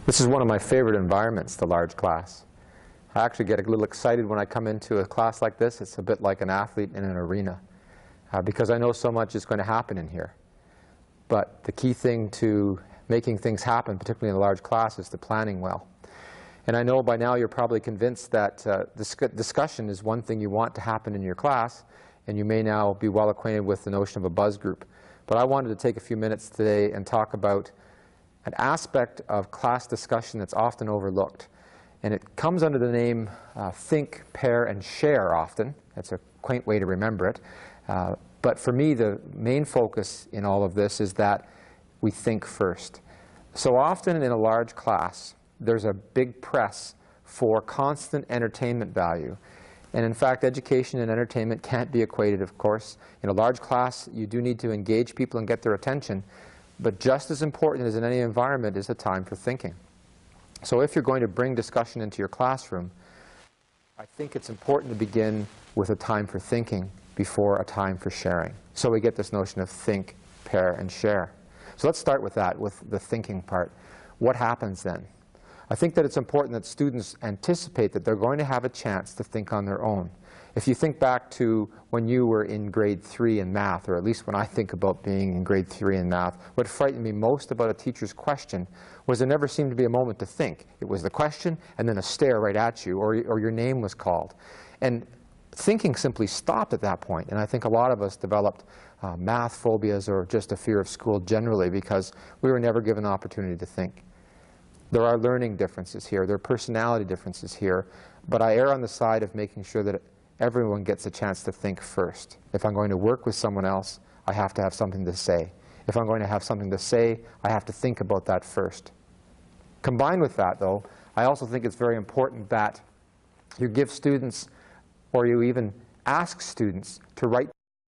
This is one of my favorite environments, the large class. I actually get a little excited when I come into a class like this. It's a bit like an athlete in an arena because I know so much is going to happen in here. But the key thing to making things happen, particularly in a large class, is the planning well. And I know by now you're probably convinced that discussion is one thing you want to happen in your class, and you may now be well acquainted with the notion of a buzz group. But I wanted to take a few minutes today and talk about an aspect of class discussion that's often overlooked. And it comes under the name think, pair, and share often. That's a quaint way to remember it. But for me, the main focus in all of this is that we think first. So often in a large class, there's a big press for constant entertainment value. And in fact, education and entertainment can't be equated, of course. In a large class, you do need to engage people and get their attention. But just as important as in any environment is a time for thinking. So if you're going to bring discussion into your classroom, I think it's important to begin with a time for thinking before a time for sharing. So we get this notion of think, pair, and share. So let's start with that, with the thinking part. What happens then? I think that it's important that students anticipate that they're going to have a chance to think on their own. If you think back to when you were in grade 3 in math, or at least when I think about being in grade 3 in math, what frightened me most about a teacher's question was there never seemed to be a moment to think. It was the question and then a stare right at you, or your name was called. And thinking simply stopped at that point. And I think a lot of us developed math phobias or just a fear of school generally because we were never given the opportunity to think. There are learning differences here. There are personality differences here. But I err on the side of making sure that everyone gets a chance to think first. If I'm going to work with someone else, I have to have something to say. If I'm going to have something to say, I have to think about that first. Combined with that, though, I also think it's very important that you give students, or you even ask students, to write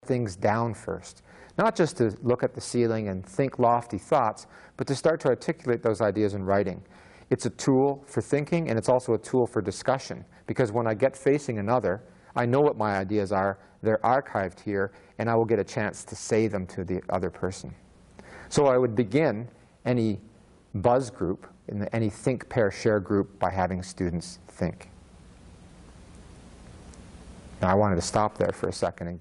things down first. Not just to look at the ceiling and think lofty thoughts, but to start to articulate those ideas in writing. It's a tool for thinking, and it's also a tool for discussion. Because when I get facing another, I know what my ideas are, they're archived here, and I will get a chance to say them to the other person. So I would begin any buzz group, any think, pair, share group, by having students think. Now I wanted to stop there for a second and